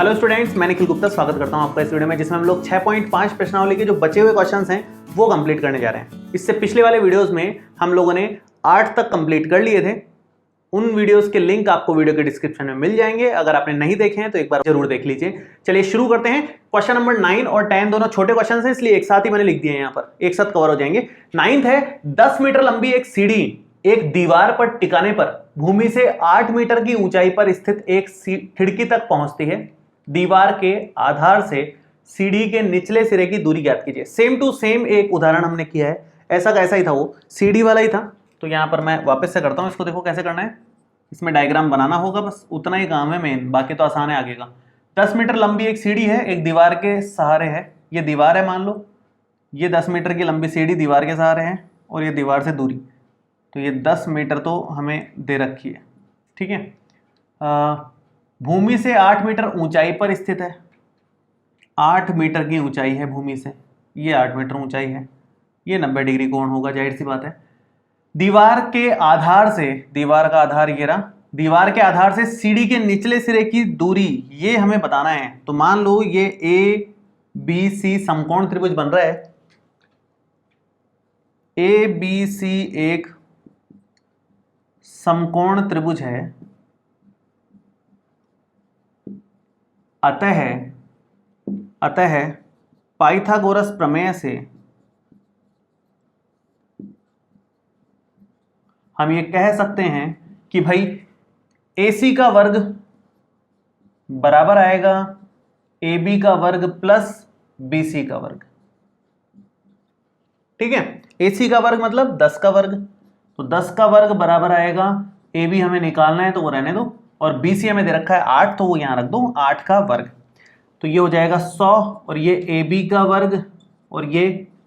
Hello students, मैं निखिल गुप्ता स्वागत करता हूं आपका इस वीडियो में, जिसमें हम लोग 6.5 प्रश्नावली के जो बचे हुए क्वेश्चंस हैं वो कंप्लीट करने जा रहे हैं। इससे पिछले वाले वीडियोस में हम लोगों ने 8 तक कंप्लीट कर लिए थे। उन वीडियोस के लिंक आपको वीडियो के डिस्क्रिप्शन में मिल जाएंगे। अगर आपने नहीं देखे हैं तो एक बार जरूर देख लीजिए। चलिए शुरू करते हैं। क्वेश्चन नंबर 9 और 10 दोनों छोटे क्वेश्चन हैं, इसलिए एक साथ ही मैंने लिख दिए हैं, यहाँ पर एक साथ कवर हो जाएंगे। 9th है, 10 मीटर लंबी एक सीढ़ी एक दीवार पर टिकाने पर भूमि से 8 मीटर की ऊंचाई पर स्थित एक खिड़की तक पहुंचती है। दीवार के आधार से सीढ़ी के निचले सिरे की दूरी ज्ञात कीजिए। सेम टू सेम एक उदाहरण हमने किया है, ऐसा कैसा ही था, वो सीढ़ी वाला ही था। तो यहां पर मैं वापस से करता हूं इसको। देखो कैसे करना है, इसमें डायग्राम बनाना होगा, बस उतना ही काम है मेन, बाकी तो आसान है आगे का। 10 मीटर लंबी एक सीढ़ी है, एक दीवार के सहारे है। ये दीवार है, मान लो ये 10 मीटर की लंबी सीढ़ी दीवार के सहारे है और ये दीवार से दूरी, तो ये 10 मीटर तो हमें दे रखी है, ठीक है। भूमि से 8 मीटर ऊंचाई पर स्थित है। 8 मीटर की ऊंचाई है भूमि से, ये 8 मीटर ऊंचाई है, ये 90 डिग्री कोण होगा, जाहिर सी बात है। दीवार के आधार से, दीवार का आधार ये रहा, दीवार के आधार से सीढ़ी के निचले सिरे की दूरी ये हमें बताना है। तो मान लो ये ए बी सी समकोण त्रिभुज बन रहा है। ए बी सी एक समकोण त्रिभुज है, अतः पाइथागोरस प्रमेय से हम ये कह सकते हैं कि भाई AC का वर्ग बराबर आएगा AB का वर्ग प्लस BC का वर्ग, ठीक है। AC का वर्ग मतलब 10 का वर्ग, तो 10 का वर्ग बराबर आएगा, AB हमें निकालना है तो वो रहने दो, और BC हमें दे रखा है 8, तो वो यहां रख दो 8 का वर्ग। तो ये हो जाएगा 100 और ये AB का वर्ग और ये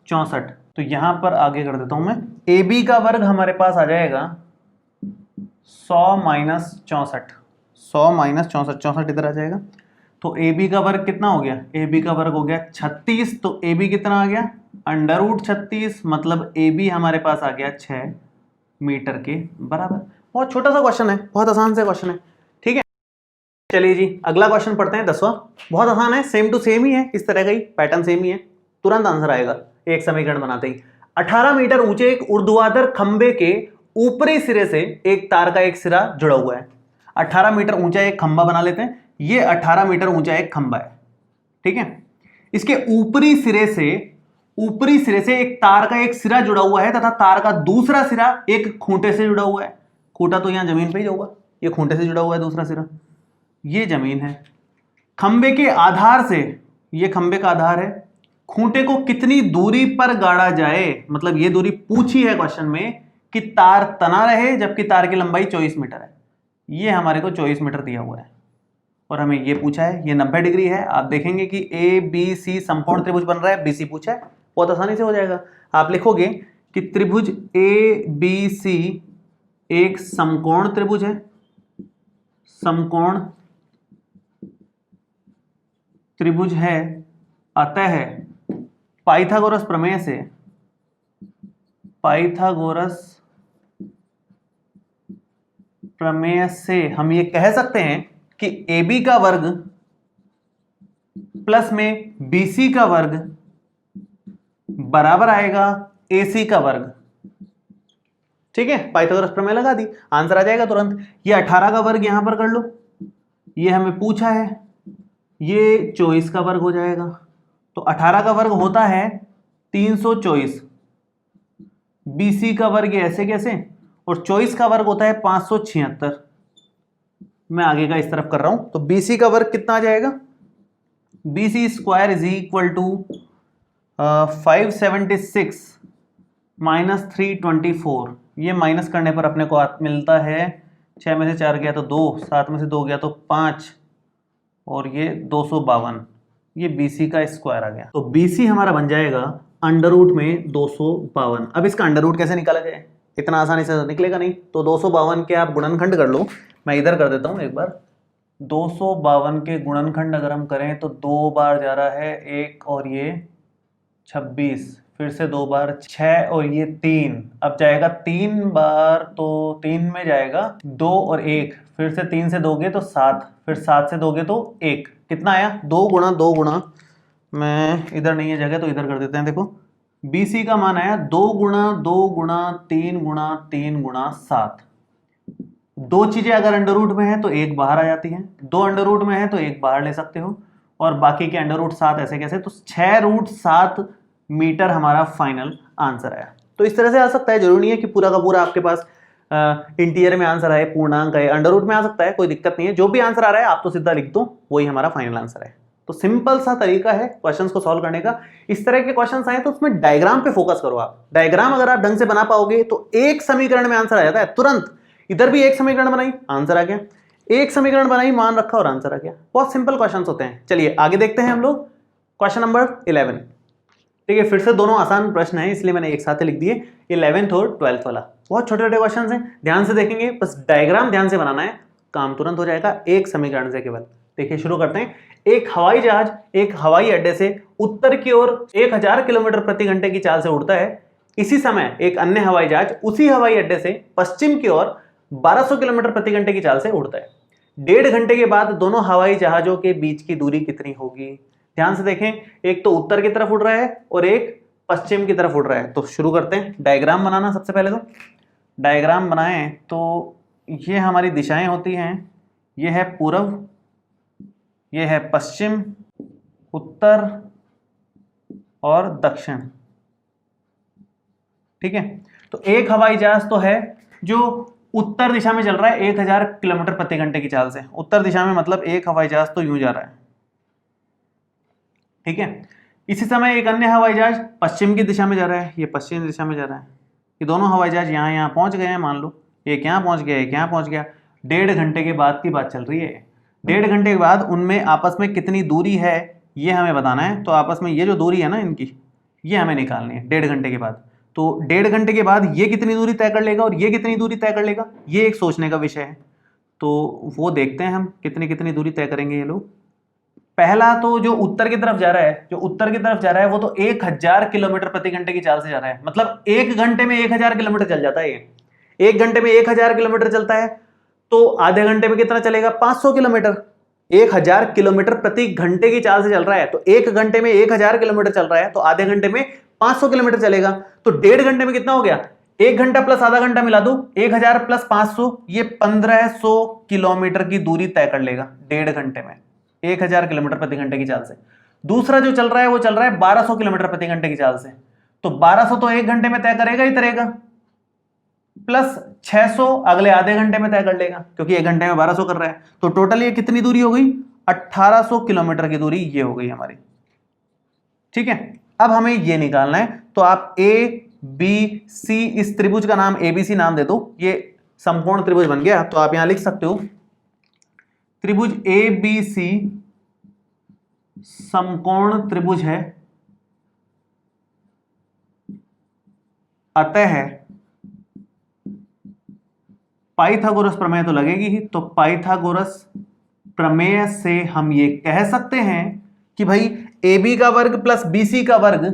64। तो यहां पर आगे कर देता हूं मैं, AB का वर्ग हमारे पास आ जाएगा 100 माइनस 64, 100 माइनस 64, 64 इधर आ जाएगा। तो AB का वर्ग कितना हो गया, AB का वर्ग हो गया 36। तो AB कितना आ गया, √36, मतलब AB हमारे पास आ गया 6 मीटर के बराबर। बहुत छोटा सा क्वेश्चन है, बहुत आसान सा क्वेश्चन है, ठीक है। चलिए जी अगला क्वेश्चन पढ़ते हैं, 10वां। बहुत आसान है, सेम टू सेम ही है, इस तरह का ही पैटर्न सेम ही है, तुरंत आंसर आएगा एक समीकरण बनाते ही। 18 मीटर ऊंचे एक ऊर्ध्वाधर खंबे के ऊपरी सिरे से एक तार का एक सिरा जुड़ा हुआ है। 18 मीटर ऊंचा एक खंबा बना लेते हैं, ये 18 मीटर ऊंचा एक खंबा है, ठीक है। इसके ऊपरी सिरे से एक तार का एक सिरा जुड़ा हुआ है तथा तार का दूसरा सिरा एक खूंटे से जुड़ा हुआ है। खूंटा तो यहां जमीन पे ही होगा, ये खूंटे से जुड़ा हुआ है, दूसरा सिरा ये जमीन है। खंबे के आधार से, ये खंबे का आधार है, खूंटे को कितनी दूरी पर गाड़ा जाए, मतलब ये दूरी पूछी है क्वेश्चन में कि तार तना रहे जबकि तार की लंबाई 24 मीटर है। ये हमारे को 24 मीटर दिया हुआ है और हमें ये पूछा है, ये 90 डिग्री है। आप देखेंगे कि ABC समकोण त्रिभुज बन रहा है, BC पूछा है, बहुत आसानी से हो जाएगा। आप लिखोगे कि त्रिभुज ABC एक समकोण त्रिभुज है, समकोण त्रिभुज है, अतः पाइथागोरस प्रमेय से हम ये कह सकते हैं कि AB का वर्ग प्लस में BC का वर्ग बराबर आएगा AC का वर्ग, ठीक है। पाइथागोरस प्रमेय लगा दी, आंसर आ जाएगा तुरंत। ये 18 का वर्ग यहां पर कर लो, ये हमें पूछा है, ये 24 का वर्ग हो जाएगा। तो 18 का वर्ग होता है 324, BC का वर्ग ऐसे कैसे, और 24 का वर्ग होता है 576। मैं आगे का इस तरफ कर रहा हूं, तो BC का वर्ग कितना आ जाएगा, BC square is equal to 576 minus 324। ये माइनस करने पर अपने को मिलता है 6 में से 4 गया तो 2, 7 में से 2 गया तो 5, और ये 252, ये BC का स्क्वायर आ गया। तो BC हमारा बन जाएगा अंडर रूट में 252। अब इसका अंडर रूट कैसे निकाला जाए, इतना आसानी से तो निकलेगा नहीं, तो 252 के आप गुणनखंड कर लो। मैं इधर कर देता हूं एक बार, 252 के गुणनखंड अगर हम करें तो 2 बार जा रहा है 1 और ये 26, फिर से 2 बार 6 और ये 3, अब जाएगा 3 बार तो 3 में जाएगा 2 और 1, फिर से 3 से दोगे तो 7, फिर 7 से दोगे तो 1, कितना आया 2 गुणा 2 गुणा, मैं इधर नहीं है जगह तो इधर कर देते हैं। देखो BC का मान आया 2 गुणा 2 गुणा 3 गुणा 3 गुणा 7। दो चीजें अगर अंडर रूट में है तो एक बाहर आ जाती है, दो अंडर रूट में है तो एक बाहर ले सकते हो, और बाकी के अंडर रूट 7 ऐसे कैसे, तो 6 रूट 7 मीटर हमारा फाइनल आंसर आया। तो इस तरह से आ सकता है, जरूरी नहीं है कि पूरा का पूरा आपके पास इंटीरियर में आंसर आए, पूर्णांक है, अंडर रूट में आ सकता है, कोई दिक्कत नहीं है। जो भी आंसर आ रहा है आप तो सीधा लिख दो, वही हमारा फाइनल आंसर है। तो सिंपल सा तरीका है क्वेश्चंस को सॉल्व करने का। इस तरह के क्वेश्चंस आए तो उसमें डायग्राम पे फोकस करो आप। डायग्राम अगर आप ढंग से बना पाओगे तो एक समीकरण में आंसर आ जाता है तुरंत। इधर भी एक समीकरण बनाई, आंसर आ गया, एक समीकरण बनाई, मान रखा और आंसर आ गया। बहुत सिंपल क्वेश्चंस होते हैं। चलिए आगे देखते हैं हम लोग क्वेश्चन नंबर 11। ठीक है, फिर से दोनों आसान प्रश्न हैं इसलिए मैंने एक साथ लिख दिए, 11th और 12th वाला। बहुत छोटे छोटे क्वेश्चन हैं, ध्यान से देखेंगे, बस डायग्राम ध्यान से बनाना है, काम तुरंत हो जाएगा एक समीकरण से केवल। देखिए शुरू करते हैं। एक हवाई जहाज एक हवाई अड्डे से उत्तर की ओर 1000 किलोमीटर प्रति घंटे की चाल से उड़ता है। इसी समय एक अन्य हवाई जहाज उसी हवाई अड्डे से पश्चिम की ओर 1200 किलोमीटर प्रति घंटे की चाल से उड़ता है। 1.5 घंटे के बाद दोनों हवाई जहाजों के बीच की दूरी कितनी होगी? ध्यान से देखें, एक तो उत्तर की तरफ उड़ रहा है और एक पश्चिम की तरफ उड़ रहा है। तो शुरू करते हैं डायग्राम बनाना। सबसे पहले तो डायग्राम बनाएं तो ये हमारी दिशाएं होती हैं, ये है पूर्व, ये है पश्चिम, उत्तर और दक्षिण। ठीक है, तो एक हवाई जहाज तो है जो उत्तर दिशा में चल रहा है 1000 किलोमीटर प्रति घंटे की चाल से। उत्तर दिशा में मतलब एक हवाई जहाज तो यूं जा रहा है। ठीक है, इसी समय एक अन्य हवाई जहाज पश्चिम की दिशा में जा रहा है, ये पश्चिम दिशा में जा रहा है। ये दोनों हवाई जहाज यहाँ पहुंच गए हैं, मान लो एक यहाँ पहुंच गया, एक यहाँ पहुंच गया। 1.5 घंटे के बाद की बात चल रही है। 1.5 घंटे के बाद उनमें आपस में कितनी दूरी है ये हमें बताना है। तो आपस में ये जो दूरी है ना इनकी, ये हमें निकालनी है 1.5 घंटे के बाद। तो 1.5 घंटे के बाद ये कितनी दूरी तय कर लेगा और ये कितनी दूरी तय कर लेगा, ये एक सोचने का विषय है। तो वो देखते हैं हम कितनी कितनी दूरी तय करेंगे ये लोग। पहला तो जो उत्तर की तरफ जा रहा है, जो उत्तर की तरफ जा रहा है वो तो 1000 किलोमीटर प्रति घंटे की चाल से जा रहा है। मतलब 1 घंटे में 1000 किलोमीटर चल जाता है ये। 1 घंटे में 1000 किलोमीटर चलता है तो आधे घंटे में कितना चलेगा? 500 किलोमीटर। 1000 किलोमीटर प्रति घंटे की चाल से चल रहा है तो 1 घंटे में 1000 किलोमीटर चल रहा है तो आधे घंटे में 500 किलोमीटर चलेगा। तो 1.5 घंटे में कितना हो गया? 1 घंटा प्लस आधा घंटा मिला दो, 1000 प्लस 500, ये 1500 किलोमीटर की दूरी तय कर लेगा 1.5 घंटे में, 1000 किलोमीटर प्रति घंटे की चाल से। दूसरा जो चल रहा है वो चल रहा है 1200 किलोमीटर प्रति घंटे की चाल से। तो 1200 तो 1 घंटे में तय करेगा ही करेगा, प्लस 600 अगले आधे घंटे में तय कर लेगा क्योंकि 1 घंटे में 1200 कर रहा है। तो टोटल ये कितनी दूरी हो गई? 1800 किलोमीटर की दूरी ये हो गई हमारी। ठीक है, अब हमें ये निकालना है। तो आप ABC, इस त्रिभुज का नाम ABC नाम दे दो, ये समकोण त्रिभुज बन गया। तो आप यहां लिख सकते हो त्रिभुज ABC समकोण त्रिभुज है, अतः पाइथागोरस प्रमेय तो लगेगी ही। तो पाइथागोरस प्रमेय से हम ये कह सकते हैं कि भाई AB का वर्ग प्लस BC का वर्ग,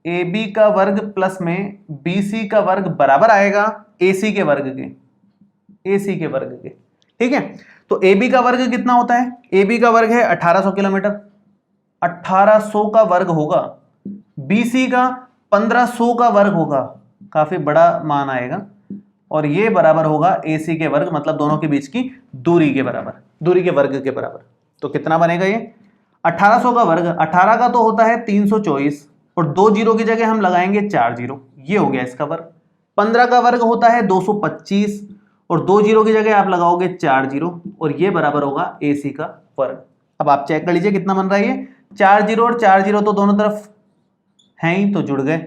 AB का वर्ग प्लस में BC का वर्ग बराबर आएगा AC के वर्ग के, AC के वर्ग के। ठीक है, तो AB का वर्ग कितना होता है? AB का वर्ग है 1800 किलोमीटर, 1800 का वर्ग होगा। BC का 1500 का वर्ग होगा, काफी बड़ा मान आएगा, और ये बराबर होगा AC के वर्ग, मतलब दोनों के बीच की दूरी के बराबर, दूरी के वर्ग के बराबर। तो कितना बनेगा ये? 1800 का वर्ग, 18 का तो होता है 324 और 2 जीरो की जगह हम लगाएंगे 4 जीरो, ये हो गया इसका वर्ग। 15 का वर्ग होता है 225 और 2 जीरो की जगह आप लगाओगे 4 जीरो और ये बराबर होगा AC का वर्ग। अब आप चेक कर लीजिए कितना बन रहा है ये। 4 जीरो और 4 जीरो तो दोनों तरफ हैं ही तो जुड़ गए।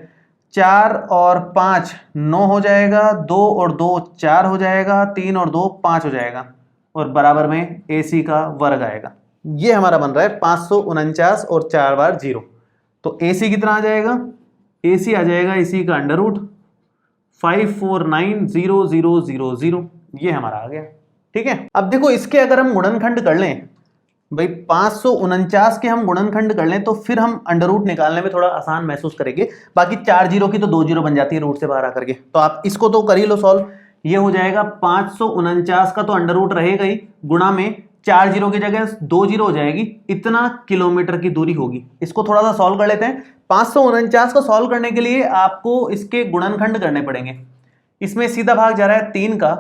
4 और 5 9 हो जाएगा, 2 और 2 4 हो जाएगा, 3 और 2 5 हो जाएगा और बराबर में AC का वर्ग आएगा। ये हमारा बन रहा है 549 और 4 बार 0। तो AC कितना आ जाएगा? AC आ जाएगा इसी का अंडर रूट 5490000, ये हमारा आ गया। ठीक है, अब देखो इसके अगर हम गुणनखंड कर लें भाई 549 के हम गुणनखंड कर लें तो फिर हम अंडर रूट निकालने में थोड़ा आसान महसूस करेंगे। बाकी 4 जीरो की तो 2 जीरो बन जाती है रूट से बाहर आकर के, तो आप इसको तो कर ही लो सॉल्व। ये हो जाएगा 549 का तो अंडर रूट रहेगा ही, गुणा में 4 जीरो की जगह 2 जीरो हो जाएगी, इतना किलोमीटर की दूरी होगी। इसको थोड़ा सा सॉल्व कर लेते हैं। 549 को सॉल्व करने के लिए आपको इसके गुणनखंड करने पड़ेंगे। इसमें सीधा भाग जा रहा है 3 का,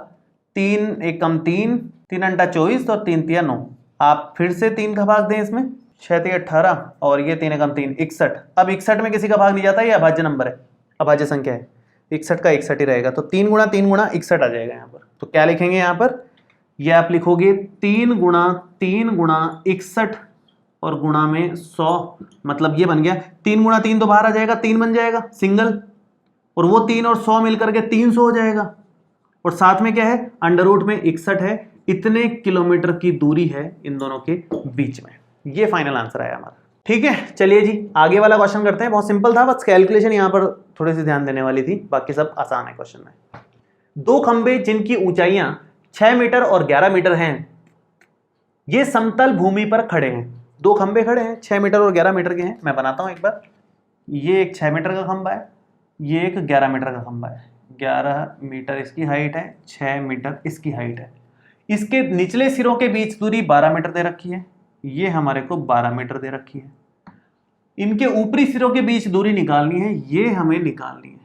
3 एकम 3, 3 अंटा 24 और 3 तिया 9। आप फिर से 3 का भाग दें इसमें, 6 तिया 18 और ये 3 एकम 3 61। अब 61 में किसी का भाग नहीं जाता, ये अभाज्य नंबर है, अभाज्य संख्या है, 61 का 61 ही रहेगा, तो 3 गुणा 3 गुणा 61 आ जाएगा यहाँ पर। तो क्या लिखेंगे यहाँ पर, ये आप लिखोगे 3 गुणा 3 गुणा 61 और गुणा में 100, मतलब ये बन गया 3 गुणा 3 तो बाहर आ जाएगा, 3 बन जाएगा सिंगल, और वो 3 और 100 मिलकर के 300 हो जाएगा, और साथ में क्या है अंडर रूट में 61 है। इतने किलोमीटर की दूरी है इन दोनों के बीच में। ये फाइनल आंसर आया हमारा। ठीक है, चलिए जी आगे वाला क्वेश्चन करते हैं। बहुत सिंपल था, बस कैलकुलेशन यहाँ पर थोड़ी सी ध्यान देने वाली थी, बाकी सब आसान है क्वेश्चन में। 2 खंबे जिनकी ऊंचाइयां 6 मीटर और 11 मीटर हैं, ये समतल भूमि पर खड़े हैं। 2 खंबे खड़े हैं, 6 मीटर और 11 मीटर के हैं। मैं बनाता हूं एक बार। ये एक 6 मीटर का खंबा है, ये एक 11 मीटर का खंबा है। 11 मीटर इसकी हाइट है, 6 मीटर इसकी हाइट है। इसके निचले सिरों के बीच दूरी 12 मीटर दे रखी है, ये हमारे को 12 मीटर दे रखी है। इनके ऊपरी सिरों के बीच दूरी निकालनी है, ये हमें निकालनी है।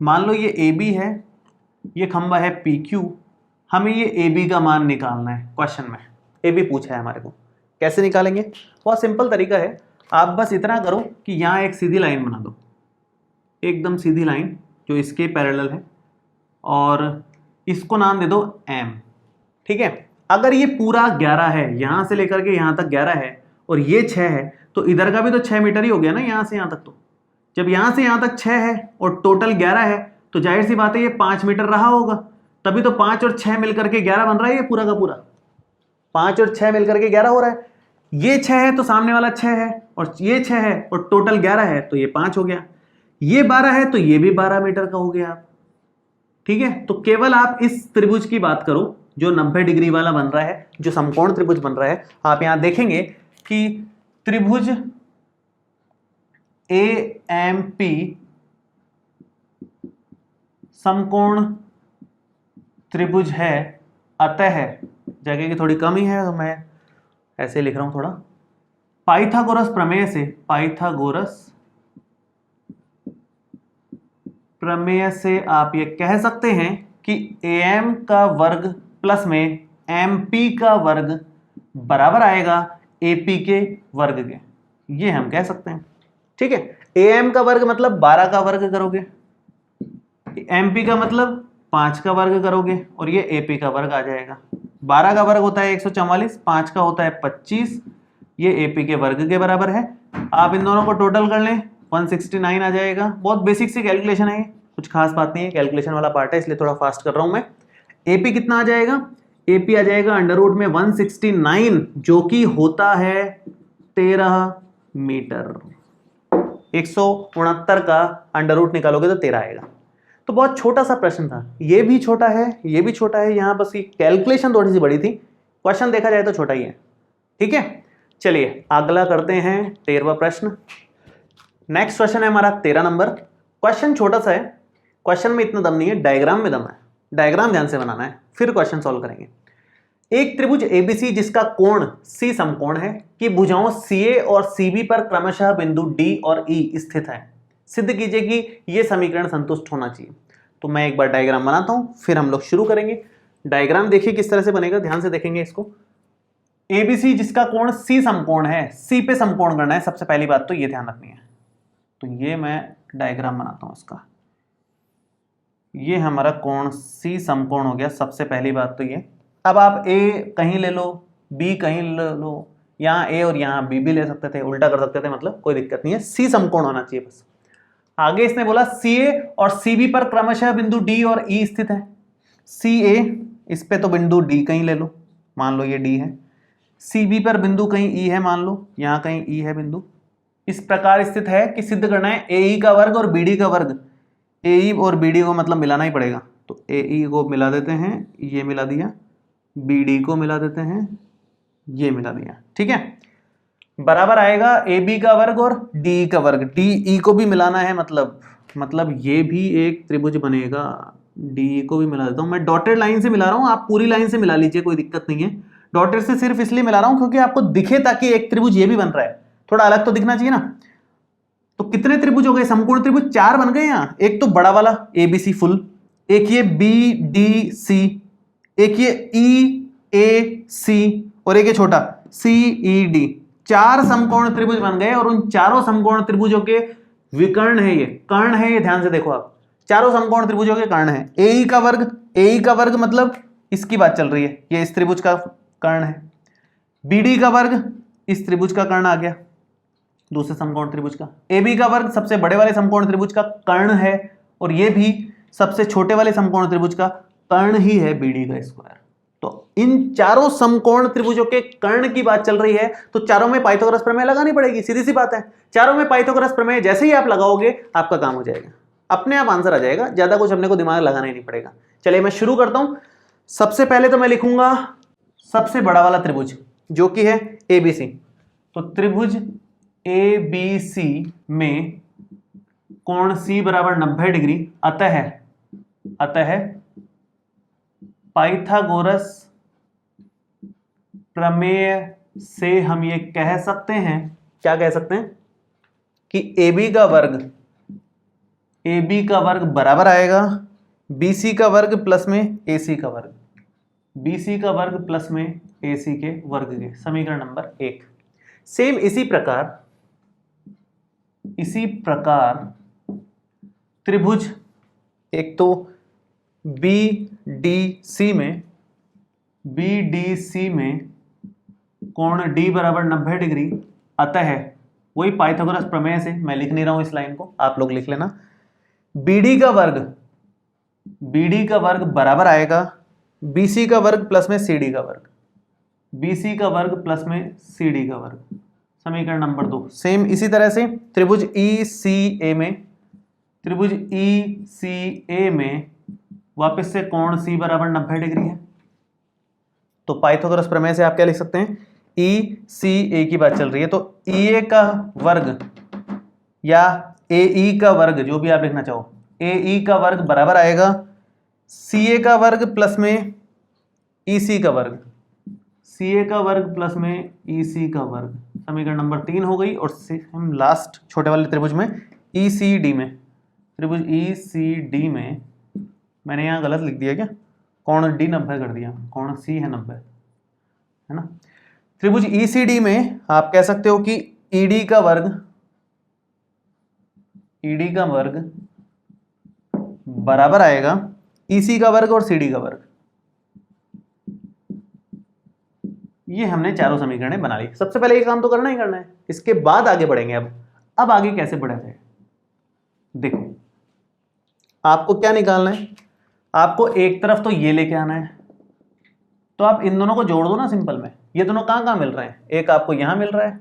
मान लो ये AB है, ये खंबा है PQ, हमें ये AB का मान निकालना है। क्वेश्चन में AB पूछा है हमारे को, कैसे निकालेंगे? बहुत सिंपल तरीका है। आप बस इतना करो कि यहाँ एक सीधी लाइन बना दो, एकदम सीधी लाइन जो इसके पैरेलल है, और इसको नाम दे दो M। ठीक है, अगर ये पूरा 11 है, यहां से लेकर के यहां तक 11 है और ये 6 है, तो इधर का भी तो 6 मीटर ही हो गया ना, यहां से यहां तक। तो जब यहां से यहां तक 6 है और टोटल 11 है, तो जाहिर सी बात है ये 5 मीटर रहा होगा, तभी तो 5 और 6 मिलकर के 11 बन रहा है। ये पूरा का पूरा 5 और 6 मिलकर के 11 हो रहा है। ये 6 है तो सामने वाला 6 है, और ये 6 है और टोटल 11 है, तो ये 5 हो गया। ये 12 है तो ये भी 12 मीटर का हो गया आप। ठीक है, तो केवल आप इस त्रिभुज की बात करो जो 90 डिग्री वाला बन रहा है, जो समकोण त्रिभुज बन रहा है। आप यहां देखेंगे कि त्रिभुज AMP समकोण त्रिभुज है, अतः जगह की थोड़ी कमी है तो मैं ऐसे लिख रहा हूं थोड़ा। पाइथागोरस प्रमेय से आप ये कह सकते हैं कि AM का वर्ग प्लस में MP का वर्ग बराबर आएगा AP के वर्ग के, ये हम कह सकते हैं। ठीक है, AM का वर्ग मतलब 12 का वर्ग करोगे, MP का मतलब 5 का वर्ग करोगे, और ये AP का वर्ग आ जाएगा। 12 का वर्ग होता है 144, 5 का होता है 25, ये AP के वर्ग के बराबर है। आप इन दोनों को टोटल कर लें, 169 आ जाएगा। बहुत बेसिक सी कैलकुलेशन है, कुछ खास बात नहीं है, कैलकुलेशन वाला पार्ट है, इसलिए थोड़ा फास्ट कर रहा हूं मैं। AP कितना आ जाएगा? AP आ जाएगा अंडर रूट में 169, जो कि होता है 13 मीटर। 169 का अंडर रूट निकालोगे तो 13 आएगा। तो बहुत छोटा सा प्रश्न था, ये भी छोटा है, ये भी छोटा है, यहां बस कैलकुलेशन थोड़ी सी बड़ी थी, क्वेश्चन देखा जाए तो छोटा ही है। ठीक है, चलिए अगला करते हैं 13वां प्रश्न। नेक्स्ट क्वेश्चन है हमारा 13 नंबर। क्वेश्चन छोटा सा है, क्वेश्चन में इतना दम नहीं है, डायग्राम में दम है। डायग्राम ध्यान से बनाना है, फिर क्वेश्चन सॉल्व करेंगे। एक त्रिभुज ABC जिसका कोण C समकोण है, कि भुजाओं CA और CB पर क्रमशः बिंदु D और E स्थित है, सिद्ध कीजिए कि यह समीकरण संतुष्ट होना चाहिए। तो मैं एक बार डायग्राम बनाता हूं, फिर हम लोग शुरू करेंगे। डायग्राम देखिए किस तरह से बनेगा, ध्यान से देखेंगे इसको। ABC जिसका कोण C समकोण है, C पे समकोण करना है, सबसे पहली बात तो ये ध्यान रखनी है। तो ये मैं डायग्राम बनाता हूं इसका। ये हमारा कोण C समकोण हो गया, सबसे पहली बात तो ये। अब आप A कहीं ले लो, B कहीं ले लो, यहाँ A और यहाँ B भी ले सकते थे, उल्टा कर सकते थे, मतलब कोई दिक्कत नहीं है, C समकोण होना चाहिए बस। आगे इसने बोला CA और CB पर क्रमशः बिंदु D और E स्थित है। CA, इस पे तो बिंदु D कहीं ले लो, मान लो ये D है। CB पर बिंदु कहीं E है, मान लो यहाँ कहीं E है बिंदु। इस प्रकार स्थित है कि सिद्ध करना है AE का वर्ग और BD का वर्ग। AE और BD को मतलब मिलाना ही पड़ेगा, तो AE को मिला देते हैं, ये मिला दिया, BD को मिला देते हैं, ये मिला दिया, ठीक है। बराबर आएगा ए बी का वर्ग और डी का वर्ग, डी ई को भी मिलाना है, मतलब ये भी एक त्रिभुज बनेगा, डी को भी मिला देता हूं मैं, डॉटेड लाइन से मिला रहा हूं, आप पूरी लाइन से मिला लीजिए, कोई दिक्कत नहीं है। डॉटेड से सिर्फ इसलिए मिला रहा हूं क्योंकि आपको दिखे, ताकि एक त्रिभुज ये भी बन रहा है, थोड़ा अलग तो दिखना चाहिए ना। तो कितने त्रिभुज हो गए, समकोण त्रिभुज 4 बन गए यहां। एक तो बड़ा वाला ए बी सी फुल, एक ये बी डी सी, एक ये ई ए सी, और एक ये छोटा सी ई डी। 4 समकोण त्रिभुज बन गए, और उन चारों समकोण त्रिभुजों के विकर्ण है, ये कर्ण है, ये ध्यान से देखो आप, चारों समकोण त्रिभुजों के कर्ण है। ए का वर्ग मतलब इसकी बात चल रही है, ये इस त्रिभुज का कर्ण है। बीडी का वर्ग इस त्रिभुज का कर्ण आ गया, दूसरे समकोण त्रिभुज का। ए बी का वर्ग सबसे बड़े वाले समकोण त्रिभुज का कर्ण है, और ये भी सबसे छोटे वाले समकोण त्रिभुज का कर्ण ही है, बीडी का स्क्वायर। तो इन चारों समकोण त्रिभुजों के कर्ण की बात चल रही है, तो चारों में पाइथागोरस प्रमेय लगानी पड़ेगी, सीधी सी बात है। चारों में पाइथागोरस प्रमेय जैसे ही आप लगाओगे, आपका काम हो जाएगा, अपने आप आंसर आ जाएगा, ज्यादा कुछ अपने को दिमाग लगाना ही नहीं पड़ेगा। चलिए मैं शुरू करता हूं। सबसे पहले तो मैं लिखूंगा सबसे बड़ा वाला त्रिभुज, जो कि है एबीसी। तो त्रिभुज ए बी सी में कोण C बराबर 90 डिग्री, अतः पाइथागोरस प्रमेय से हम ये कह सकते हैं, क्या कह सकते हैं, कि AB का वर्ग बराबर आएगा BC का वर्ग प्लस में AC का वर्ग, BC का वर्ग प्लस में AC के वर्ग के। समीकरण नंबर 1। सेम इसी प्रकार त्रिभुज, एक तो BDC में कोण D बराबर 90 डिग्री, अतः वही पाइथागोरस प्रमेय से, मैं लिख नहीं रहा हूं इस लाइन को, आप लोग लिख लेना। BD का वर्ग बराबर आएगा BC का वर्ग प्लस में CD का वर्ग, BC का वर्ग प्लस में CD का वर्ग। समीकरण नंबर 2। सेम इसी तरह से त्रिभुज ECA में वापस से कोण C बराबर 90 डिग्री है, तो पाइथागोरस प्रमेय से आप क्या लिख सकते हैं, ECA की बात चल रही है, तो EA का वर्ग या AE का वर्ग, जो भी आप लिखना चाहो, AE का वर्ग बराबर आएगा CA का वर्ग प्लस में EC का वर्ग, CA का वर्ग प्लस में EC का वर्ग। समीकरण नंबर 3 हो गई। और हम लास्ट छोटे वाले त्रिभुज में त्रिभुज ECD में मैंने यहाँ गलत लिख दिया क्या, कोण D 90 कर दिया, कोण C है 90, है ना। त्रिभुज ECD में आप कह सकते हो कि ED का वर्ग बराबर आएगा EC का वर्ग और CD का वर्ग। ये हमने चारों समीकरणें बना ली। सबसे पहले ये काम तो करना ही करना है, इसके बाद आगे बढ़ेंगे। अब आगे कैसे बढ़ा जाए, देखो आपको क्या निकालना है, आपको एक तरफ तो ये लेके आना है, तो आप इन दोनों को जोड़ दो ना सिंपल में। ये दोनों कहाँ मिल रहे हैं, एक आपको यहां मिल रहा है,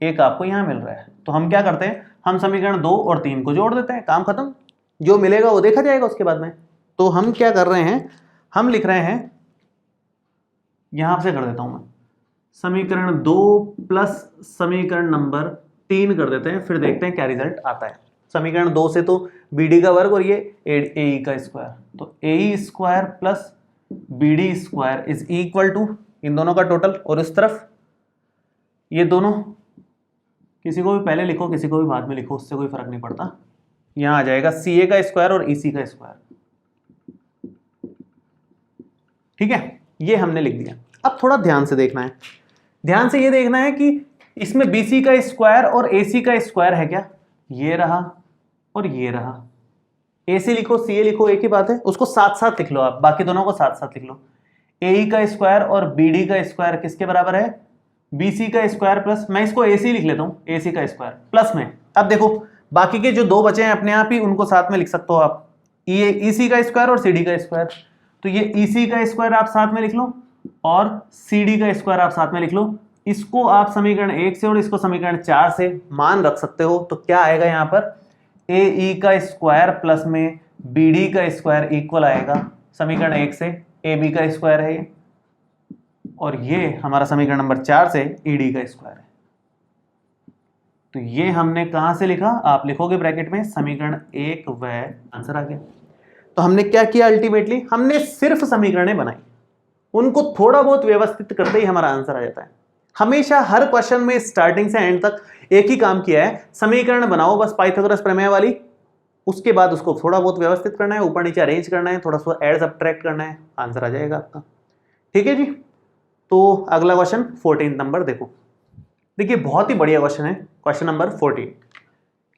एक आपको यहां मिल रहा है, तो हम क्या करते हैं, हम समीकरण 2 और 3 को जोड़ देते हैं, काम खत्म। जो मिलेगा वो देखा जाएगा उसके बाद में। तो हम क्या कर रहे हैं, हम लिख रहे हैं, यहां से कर देता हूं मैं, समीकरण 2 प्लस समीकरण नंबर 3 कर देते हैं, फिर देखते हैं क्या रिजल्ट आता है। समीकरण 2 से तो BD का वर्ग और ये AE का स्क्वायर, तो AE square plus BD square is equal to इन दोनों का टोटल, और इस तरफ ये दोनों, किसी को भी पहले लिखो किसी को भी बाद में लिखो, उससे कोई फर्क नहीं पड़ता। यहां आ जाएगा CA का स्क्वायर और EC का स्क्वायर, ठीक है, ये हमने लिख दिया। अब थोड़ा ध्यान से देखना है, ध्यान से ये देखना है कि इसमें BC का स्क्वायर और AC का स्क्वायर है क्या, ये रहा और ये रहा। AC लिखो CA लिखो, एक ही बात है, उसको साथ साथ लिख लो आप, बाकी दोनों को साथ साथ लिख लो। AE का स्क्वायर और BD का स्क्वायर किसके बराबर है, BC का स्क्वायर प्लस, मैं इसको AC लिख लेता हूं, AC का स्क्वायर प्लस में। अब देखो बाकी के जो दो बचे हैं अपने आप ही उनको साथ में लिख सकते हो आप, EC का स्क्वायर और CD का स्क्वायर। तो ये EC का स्क्वायर आप साथ में लिख लो और CD का स्क्वायर आप साथ में लिख लो। इसको आप समीकरण 1 से और इसको समीकरण 4 से मान रख सकते हो। तो क्या आएगा यहाँ पर, AE का स्क्वायर प्लस में BD का स्क्वायर इक्वल आएगा समीकरण 1 से AB का स्क्वायर है ये, और ये हमारा समीकरण नंबर 4 से AD का स्क्वायर है। तो ये हमने कहां से लिखा, आप लिखोगे ब्रैकेट में समीकरण 1 व आंसर आ गया। तो हमने क्या किया, अल्टीमेटली हमने सिर्फ समीकरणें बनाई, उनको थोड़ा बहुत व्यवस्थित करते ही हमारा आंसर आ जाता है। हमेशा हर क्वेश्चन में स्टार्टिंग से एंड तक एक ही काम किया है, समीकरण बनाओ बस पाइथागोरस प्रमेय वाली, उसके बाद उसको थोड़ा बहुत व्यवस्थित करना है, ऊपर नीचे अरेंज करना है, थोड़ा सा ऐड सब्ट्रैक्ट करना है, आंसर आ जाएगा आपका। ठीक है जी। तो अगला क्वेश्चन 14 नंबर देखो, देखिए बहुत ही बढ़िया क्वेश्चन है, क्वेश्चन नंबर 14।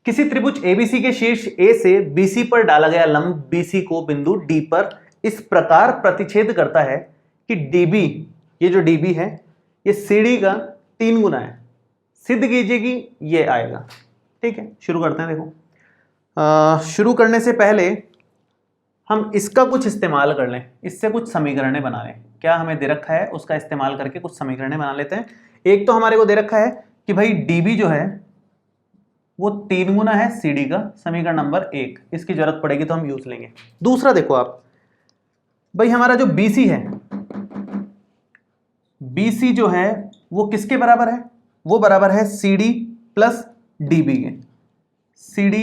किसी त्रिभुज ABC के शीर्ष A से BC पर डाला गया लंब BC को बिंदु D पर इस प्रकार प्रतिच्छेद करता है कि DB, ये जो DB है ये CD का 3 गुना है। सिद्ध कीजिए कि ये आएगा। ठीक है, शुरू करते हैं। देखो शुरू करने से पहले हम इसका कुछ इस्तेमाल कर लें, इससे कुछ समीकरणें बना लें। क्या हमें दे रखा है उसका इस्तेमाल करके कुछ समीकरणें बना लेते हैं। एक तो हमारे को दे रखा है कि भाई DB जो है वो 3 गुना है CD का, समीकरण नंबर 1, इसकी जरूरत पड़ेगी तो हम यूज लेंगे। दूसरा देखो आप, भाई हमारा जो BC है, BC जो है वो किसके बराबर है, वो बराबर है CD प्लस DB के, CD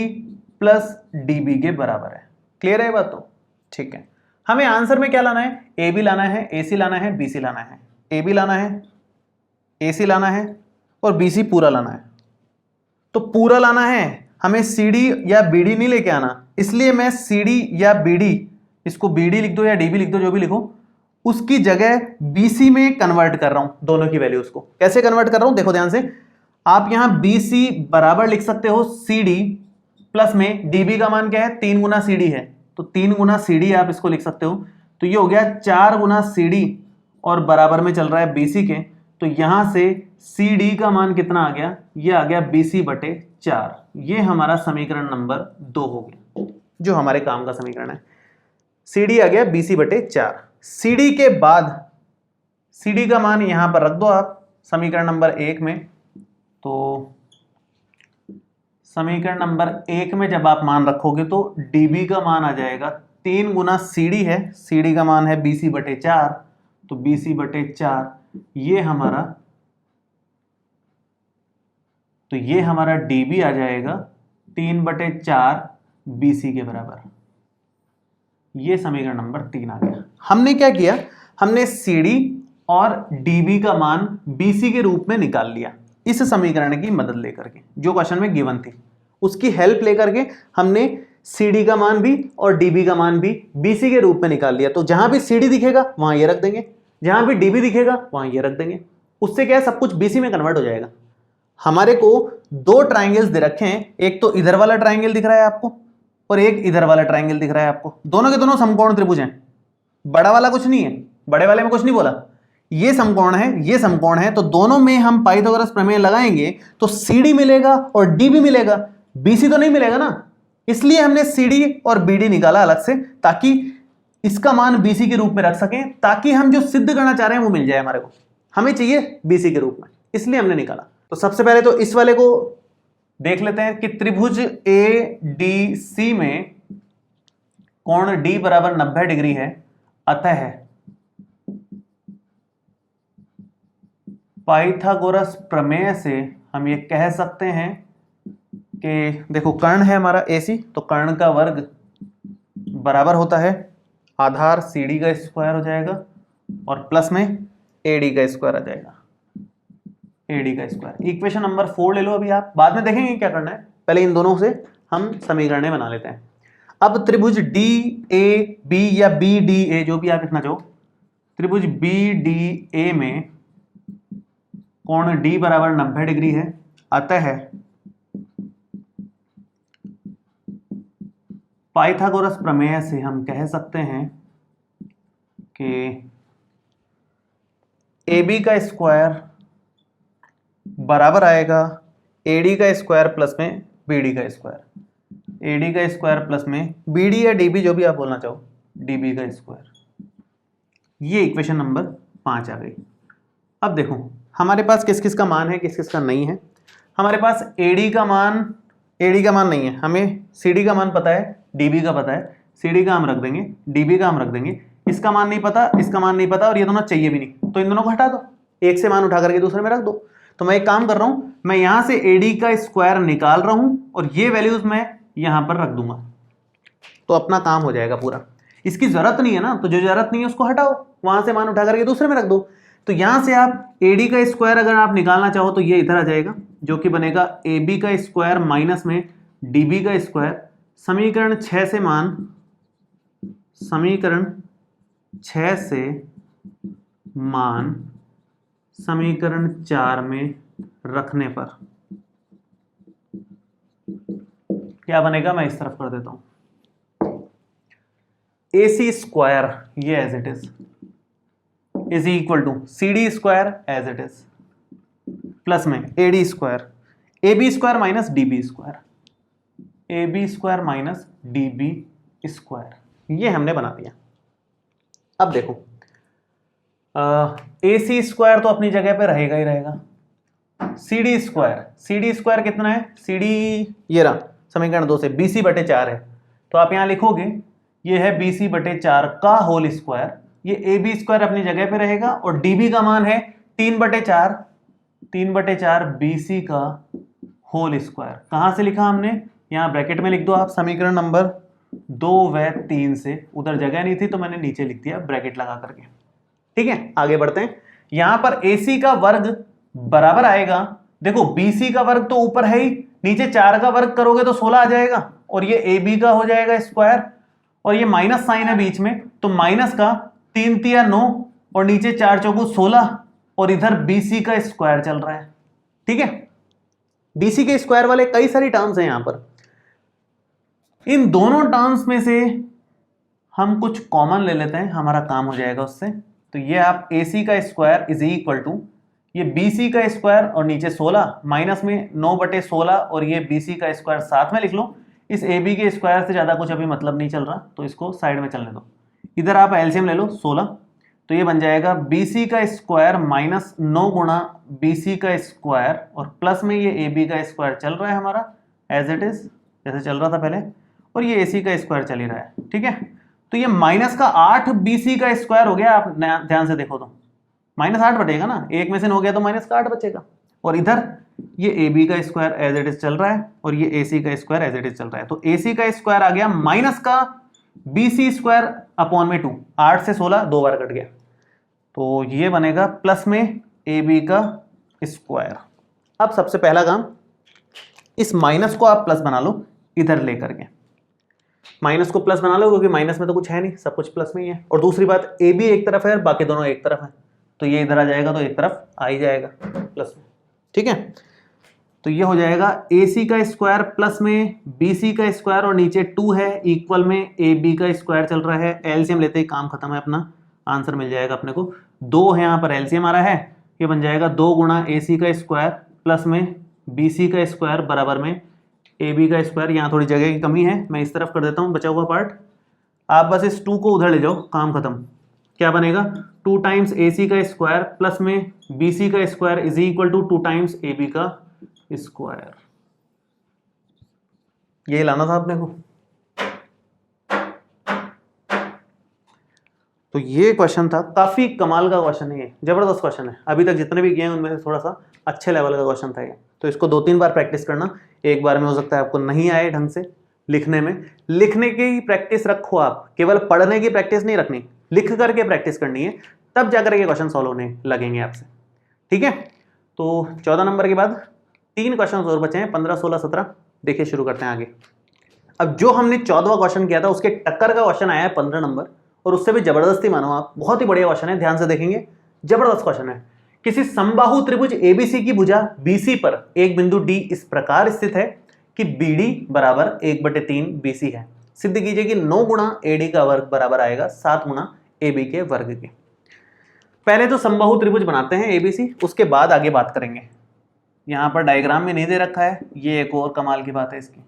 प्लस DB के बराबर है। क्लियर है ये बात? तो ठीक है, हमें आंसर में क्या लाना है, AB लाना है, AC लाना है, BC लाना है। AB लाना है, AC लाना है और BC पूरा लाना है। तो पूरा लाना है, हमें CD या BD नहीं लेके आना, इसलिए मैं CD या BD, इसको BD लिख दो या DB लिख दो, जो भी लिखो, उसकी जगह BC में कन्वर्ट कर रहा हूं दोनों की वैल्यूज को। कैसे कन्वर्ट कर रहा हूं देखो ध्यान से, आप यहां BC बराबर लिख सकते हो CD प्लस में DB का मान क्या है, 3 गुना CD है, तो 3 गुना CD आप इसको लिख सकते हो। तो ये हो गया 4 गुना CD और बराबर में चल रहा है BC के, तो यहां से CD का मान कितना आ गया, ये आ गया BC बटे 4। ये हमारा समीकरण नंबर 2 हो गया, जो हमारे काम का समीकरण है। CD आ गया BC बटे 4। CD के बाद CD का मान यहां पर रख दो आप समीकरण नंबर 1 में। तो समीकरण नंबर 1 में जब आप मान रखोगे तो DB का मान आ जाएगा 3 गुना CD है, CD का मान है BC बटे 4, तो BC बटे 4 ये हमारा DB आ जाएगा 3 बटे 4 BC के बराबर। ये समीकरण नंबर 3 आ गया। हमने क्या किया, हमने CD और DB का मान BC के रूप में निकाल लिया इस समीकरण की मदद लेकर के, जो क्वेश्चन में गिवन थी उसकी हेल्प लेकर के हमने CD का मान भी और DB का मान भी BC के रूप में निकाल लिया। तो जहां भी CD दिखेगा वहां ये रख देंगे, जहां भी DB दिखेगा वहां ये रख देंगे। उससे क्या है, सब कुछ BC में कन्वर्ट हो जाएगा। हमारे को 2 ट्राइंगल्स दे रखे हैं, एक तो इधर वाला ट्राइंगल दिख रहा है आपको और एक इधर वाला ट्राइंगल दिख रहा है आपको। दोनों के दोनों समकोण त्रिभुज हैं, बड़ा वाला कुछ नहीं है, बड़े वाले में कुछ नहीं बोला, ये समकोण है, ये समकोण है। तो दोनों में हम पाइथागोरस प्रमेय लगाएंगे तो CD मिलेगा और DB मिलेगा, BC तो नहीं मिलेगा ना। इसलिए हमने CD और BD निकाला अलग से, ताकि इसका मान BC के रूप में रख सकें, ताकि हम जो सिद्ध करना चाह रहे हैं वो मिल जाए हमारे को। हमें चाहिए BC के रूप में, इसलिए हमने निकाला। तो सबसे पहले तो इस वाले को देख लेते हैं कि त्रिभुज ADC में कोण D बराबर 90 डिग्री है, अतः पाइथागोरस प्रमेय से हम ये कह सकते हैं कि देखो कर्ण है हमारा AC, तो कर्ण का वर्ग बराबर होता है आधार CD का स्क्वायर हो जाएगा और प्लस में AD का स्क्वायर आ जाएगा, AD का स्क्वायर। इक्वेशन नंबर 4 ले लो अभी आप, बाद में देखेंगे क्या करना है, पहले इन दोनों से हम समीकरणें बना लेते हैं। अब त्रिभुज DAB या BDA, जो भी आप लिखना चाहो, त्रिभुज BDA में कोण D बराबर 90 डिग्री है, अतः पाइथागोरस प्रमेय से हम कह सकते हैं कि AB का स्क्वायर बराबर आएगा AD का स्क्वायर प्लस में BD का स्क्वायर, AD का स्क्वायर प्लस में BD या DB, जो भी आप बोलना चाहो, DB का स्क्वायर। ये इक्वेशन नंबर 5 आ गई। अब देखो हमारे पास किस किस का मान है, किस किस का नहीं है। हमारे पास AD का मान नहीं है, हमें CD का मान पता है, DB का पता है, CD का हम रख देंगे, DB का हम रख देंगे, इसका मान नहीं पता, इसका मान नहीं पता, और ये दोनों चाहिए भी नहीं, तो इन दोनों को हटा दो, एक से मान उठा करके दूसरे में रख दो। तो मैं एक काम कर रहा हूं, मैं यहां से AD का स्क्वायर निकाल रहा हूं और ये वैल्यूज मैं यहां पर रख दूंगा, तो अपना काम हो जाएगा पूरा। इसकी जरूरत नहीं है ना, तो जो जरूरत नहीं है उसको हटाओ, वहां से मान उठा करके दूसरे में रख दो। तो यहां से आप AD का स्क्वायर अगर आप निकालना चाहो तो ये इधर आ जाएगा, जो कि बनेगा AB का स्क्वायर माइनस में DB का स्क्वायर, समीकरण 6 से मान समीकरण 4 में रखने पर क्या बनेगा, मैं इस तरफ कर देता हूं, AC स्क्वायर ये as it is equal to CD square as it is plus में AD square, AB square minus DB square, AB square minus DB square, ये हमने बना दिया। अब देखो AC स्क्वायर तो अपनी जगह पे रहेगा ही रहेगा, CD स्क्वायर कितना है, CD ये रहा समीकरण 2 से BC/4 है, तो आप यहां लिखोगे ये है BC/4 का होल स्क्वायर, ये AB स्क्वायर अपनी जगह पे रहेगा, और DB का मान है 3/4 BC का होल स्क्वायर। कहां से लिखा हमने, यहां ब्रैकेट में लिख दो आप, समीकरण नंबर 2 व 3 से, उधर जगह नहीं थी तो मैंने नीचे लिख दिया ब्रैकेट लगा करके। ठीक है, आगे बढ़ते हैं। यहां पर AC का वर्ग बराबर आएगा, देखो BC का वर्ग तो ऊपर है ही, नीचे 4 का वर्ग करोगे तो 16 आ जाएगा, और ये AB का हो जाएगा स्क्वायर, और ये माइनस साइन है बीच में, तो माइनस का 3 तिया 9 और नीचे 4 चौको 16, और इधर BC का स्क्वायर चल रहा है। ठीक है, BC के स्क्वायर वाले कई सारी टर्म्स हैं यहां पर, इन दोनों टर्म्स में से हम कुछ कॉमन ले लेते हैं, हमारा काम हो जाएगा उससे। तो ये आप AC का स्क्वायर इज इक्वल टू ये BC का स्क्वायर और नीचे 16 माइनस में 9/16, और ये BC का स्क्वायर साथ में लिख लो। इस AB के स्क्वायर से ज़्यादा कुछ अभी मतलब नहीं चल रहा, तो इसको साइड में चलने दो। इधर आप एलसीएम ले लो 16, तो ये बन जाएगा BC का स्क्वायर माइनस 9 गुणा BC का स्क्वायर, और प्लस में ये AB का स्क्वायर चल रहा है हमारा एज इट इज, जैसे चल रहा था पहले, और ये AC का स्क्वायर चल ही रहा है। ठीक है, तो ये माइनस का 8 BC का स्क्वायर हो गया, आप ध्यान से देखो तो माइनस 8 बचेगा ना, एक में से 9 गया तो माइनस का 8 बचेगा, और इधर ये AB का स्क्वायर एज इट इज चल रहा है, और ये AC का स्क्वायर एज इट इज चल रहा है, तो AC का स्क्वायर आ गया माइनस का BC स्क्वायर अपॉन में 2, 8 से 16 2 बार कट गया, तो ये बनेगा प्लस में AB का स्क्वायर। अब सबसे पहला काम, इस माइनस को आप प्लस बना लो, इधर लेकर के माइनस को प्लस बना लो, क्योंकि माइनस में तो कुछ है नहीं, सब कुछ प्लस में ही है, और दूसरी बात AB एक तरफ है, बाकी दोनों एक तरफ है, तो ये इधर आ जाएगा तो एक तरफ आ ही जाएगा प्लस में। ठीक है, तो ये हो जाएगा AC का स्क्वायर प्लस में BC का स्क्वायर, और नीचे 2 है इक्वल में AB का स्क्वायर चल रहा है, एलसीएम लेते ही काम खत्म है अपना, आंसर मिल जाएगा अपने को। 2 है यहाँ पर एलसीएम आ रहा है, ये बन जाएगा 2 गुणा AC का स्क्वायर प्लस में BC का स्क्वायर बराबर में AB का स्क्वायर। यहाँ थोड़ी जगह की कमी है, मैं इस तरफ कर देता हूँ बचा हुआ पार्ट, आप बस इस 2 को उधर ले जाओ, काम खत्म। क्या बनेगा, 2 टाइम्स AC का स्क्वायर प्लस में BC का square is equal to 2 times AB का स्क्वायर। यही लाना था अपने को। तो ये क्वेश्चन था, काफी कमाल का क्वेश्चन है, ये जबरदस्त क्वेश्चन है, अभी तक जितने भी किए हैं उनमें से थोड़ा सा अच्छे लेवल का क्वेश्चन था ये। तो इसको 2-3 बार प्रैक्टिस करना, एक बार में हो सकता है आपको नहीं आए ढंग से लिखने में, लिखने की प्रैक्टिस रखो आप, केवल पढ़ने की प्रैक्टिस नहीं रखनी, लिख करके प्रैक्टिस करनी है, तब जाकर के क्वेश्चन सॉल्व होने लगेंगे आपसे। ठीक है, तो 14 नंबर के बाद 3 क्वेश्चन और बचे हैं, 15, 16, 17। देखिए शुरू करते हैं आगे। अब जो हमने 14वां क्वेश्चन किया था उसके टक्कर का क्वेश्चन आया है 15 नंबर, और उससे भी जबरदस्ती मानो आप, बहुत ही बढ़िया क्वेश्चन है, ध्यान से देखेंगे, जबरदस्त क्वेश्चन है। किसी समबाहु त्रिभुज ABC की भुजा BC पर एक बिंदु D इस प्रकार स्थित है कि BD बराबर 1/3 BC है। सिद्ध कीजिए कि 9 गुणा AD का वर्ग बराबर आएगा 7 गुणा AB के वर्ग के। पहले तो समबाहु त्रिभुज बनाते हैं ABC, उसके बाद आगे बात करेंगे। यहाँ पर डायग्राम में नहीं दे रखा है, ये एक और कमाल की बात है, इसकी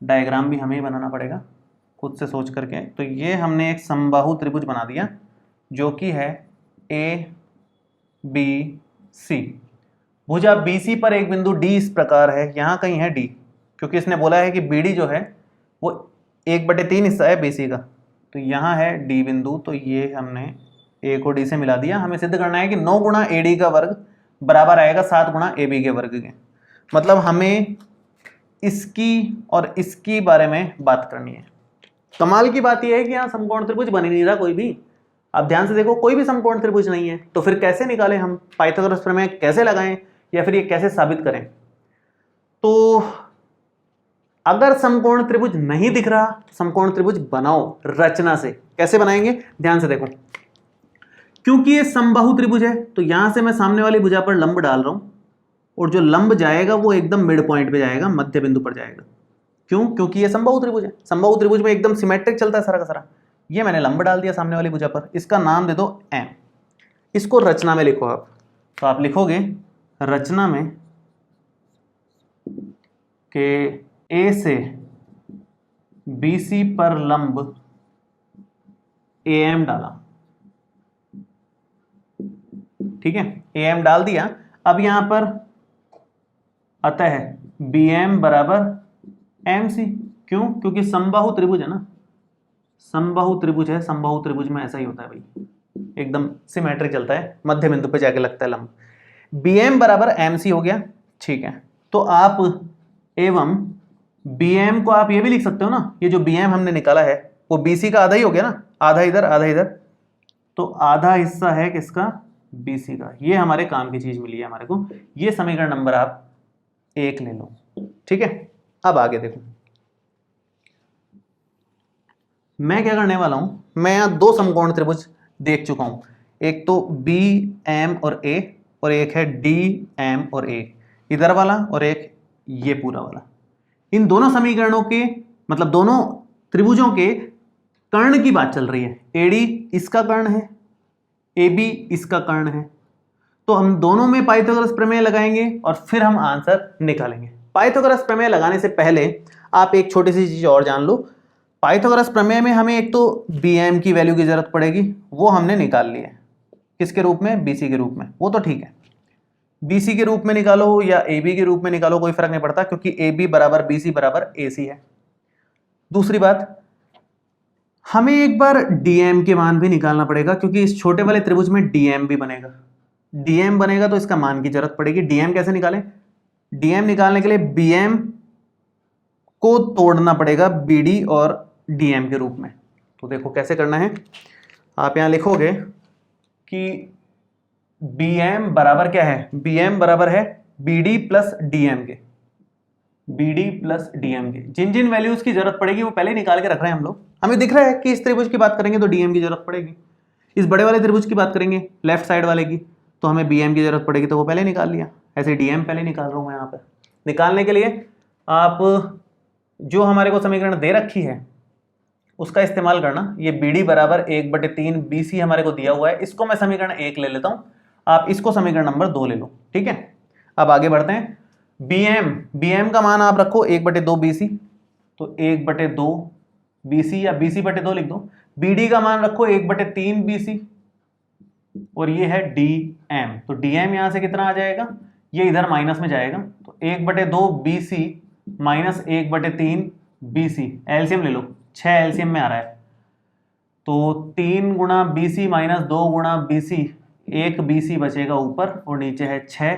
डायग्राम भी हमें ही बनाना पड़ेगा खुद से सोच करके। तो ये हमने एक समबाहु त्रिभुज बना दिया जो कि है ABC। भुजा BC पर एक बिंदु D इस प्रकार है, यहाँ कहीं है D, क्योंकि इसने बोला है कि BD जो है वो 1/3 हिस्सा है BC का, तो यहाँ है डी बिंदु, तो ये हमने ए को डी से मिला दिया। हमें सिद्ध करना है कि 9 गुणा ए डी का वर्ग बराबर आएगा 7 गुणा ए बी के वर्ग के। मतलब हमें इसकी और इसकी बारे में बात करनी है। कमाल की बात यह है कि यहाँ समकोण त्रिभुज बन ही नहीं रहा कोई भी। आप ध्यान से देखो, कोई भी समकोण त्रिभुज नहीं है, तो फिर कैसे निकालें हम, पाइथागोरस प्रमेय कैसे लगाएं, या फिर ये कैसे साबित करें? तो अगर समकोण त्रिभुज नहीं दिख रहा, समकोण त्रिभुज बनाओ रचना से। कैसे बनाएंगे? ध्यान से देखो, क्योंकि ये समबाहु त्रिभुज है तो यहां से मैं सामने वाली भुजा पर लंब डाल रहा हूं, और जो लंब जाएगा वो एकदम मिड पॉइंट पे जाएगा, मध्य बिंदु पर जाएगा। क्यों? क्योंकि ये समबाहु त्रिभुज है। समबाहु त्रिभुज में एकदम सिमेट्रिक चलता है सारा का सारा। ये मैंने लंब डाल दिया सामने वाली भुजा पर, इसका नाम दे दो एम। इसको रचना में लिखो आप। तो आप लिखोगे रचना में के ए से BC पर लंब AM डाला, ठीक है, AM डाल दिया। अब यहां पर अतः BM बराबर MC। क्यों? क्योंकि समबाहु त्रिभुज है ना, समबाहु त्रिभुज है, समबाहु त्रिभुज में ऐसा ही होता है भाई, एकदम सिमेट्रिक चलता है, मध्य बिंदु पे जाके लगता है लंब। BM बराबर MC हो गया, ठीक है। तो आप एवं BM को आप ये भी लिख सकते हो ना, ये जो BM हमने निकाला है वो BC का आधा ही हो गया ना, आधा इधर आधा इधर, तो आधा हिस्सा है किसका? BC का। ये हमारे काम की चीज मिली है हमारे को। ये समीकरण नंबर आप 1 ले लो, ठीक है। अब आगे देखो, मैं क्या करने वाला हूं, मैं यहां 2 समकोण त्रिभुज देख चुका हूं, एक तो BM और A, और एक है DM और A, इधर वाला, और एक ये पूरा वाला। इन दोनों समीकरणों के मतलब दोनों त्रिभुजों के कर्ण की बात चल रही है। AD इसका कर्ण है, AB इसका कर्ण है। तो हम दोनों में पाइथागोरस प्रमेय लगाएंगे और फिर हम आंसर निकालेंगे। पाइथागोरस प्रमेय लगाने से पहले आप एक छोटी सी चीज और जान लो। पाइथागोरस प्रमेय में हमें एक तो BM की वैल्यू की जरूरत पड़ेगी, वो हमने निकाल ली है। किसके रूप में? BC के रूप में। वो तो ठीक है, BC के रूप में निकालो या AB के रूप में निकालो, कोई फर्क नहीं पड़ता, क्योंकि AB बराबर BC बराबर AC है। दूसरी बात, हमें एक बार DM के मान भी निकालना पड़ेगा, क्योंकि इस छोटे वाले त्रिभुज में DM भी बनेगा। DM बनेगा तो इसका मान की जरूरत पड़ेगी। DM कैसे निकालें? DM निकालने के लिए BM को तोड़ना पड़ेगा BD और DM के रूप में। तो देखो कैसे करना है। आप यहां लिखोगे कि BM बराबर क्या है? BM बराबर है BD प्लस DM के, BD प्लस DM के। जिन जिन वैल्यूज की जरूरत पड़ेगी वो पहले निकाल के रख रहे हैं हम लोग। हमें दिख रहा है कि इस त्रिभुज की बात करेंगे तो DM की जरूरत पड़ेगी, इस बड़े वाले त्रिभुज की बात करेंगे लेफ्ट साइड वाले की तो हमें BM की जरूरत पड़ेगी, तो वो पहले निकाल लिया। ऐसे DM पहले निकाल रहा हूं मैं यहाँ पर। निकालने के लिए आप जो हमारे को समीकरण दे रखी है उसका इस्तेमाल करना। ये BD बराबर 1/3 BC हमारे को दिया हुआ है, इसको मैं समीकरण 1 ले लेता हूँ, आप इसको समीकरण नंबर 2 ले लो, ठीक है। अब आगे बढ़ते हैं। BM का मान आप रखो 1/2 BC, तो 1/2 BC या BC/2 लिख दो। BD का मान रखो 1/3 BC, और ये है DM, तो DM यहां से कितना आ जाएगा? ये इधर माइनस में जाएगा, तो 1/2 BC माइनस 1/3 BC, एलसीएम ले लो, 6 एलसीएम में आ रहा है, तो 3 गुणा BC माइनस 2 गुणा BC, 1 BC बचेगा ऊपर और नीचे है 6,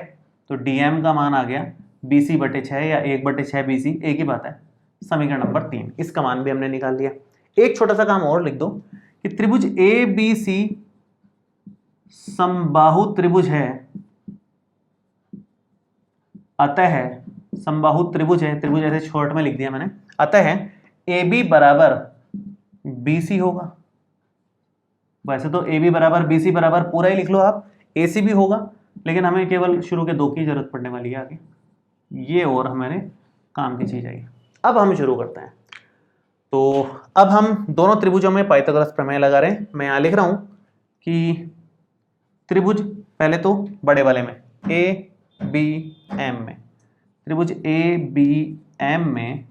तो DM का मान आ गया BC/6 या 1/6 BC, एक ही बात है। समीकरण नंबर 3, इसका मान भी हमने निकाल लिया। एक छोटा सा काम और लिख दो कि त्रिभुज ABC समबाहु त्रिभुज है, अतः समबाहु त्रिभुज है, त्रिभुज ऐसे शॉर्ट में लिख दिया मैंने, अतः AB बराबर BC होगा। वैसे तो AB बराबर BC बराबर पूरा ही लिख लो आप, AC भी होगा, लेकिन हमें केवल शुरू के 2 की जरूरत पड़ने वाली है आगे, ये और हमारे काम की चीज आई। अब हम शुरू करते हैं। तो अब हम दोनों त्रिभुजों में पाइथागोरस प्रमेय लगा रहे हैं। मैं यहां लिख रहा हूं कि त्रिभुज पहले तो बड़े वाले में ABM में, त्रिभुज ABM में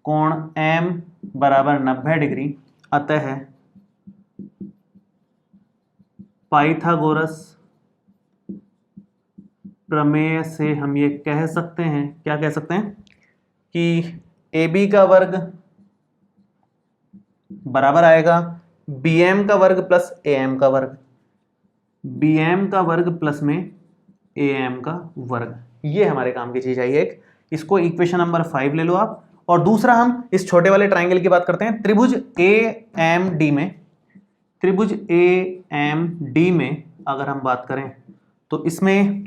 कोण M बराबर 90 डिग्री, अतः पाइथागोरस प्रमेय से हम ये कह सकते हैं, क्या कह सकते हैं कि AB का वर्ग बराबर आएगा बी एम का वर्ग प्लस ए एम का वर्ग, बी एम का वर्ग प्लस में ए एम का वर्ग। ये हमारे काम की चीज है एक। इसको इक्वेशन नंबर 5 ले लो आप। और दूसरा हम इस छोटे वाले ट्राइंगल की बात करते हैं। त्रिभुज ए एम डी में, त्रिभुज ए एम डी में अगर हम बात करें तो इसमें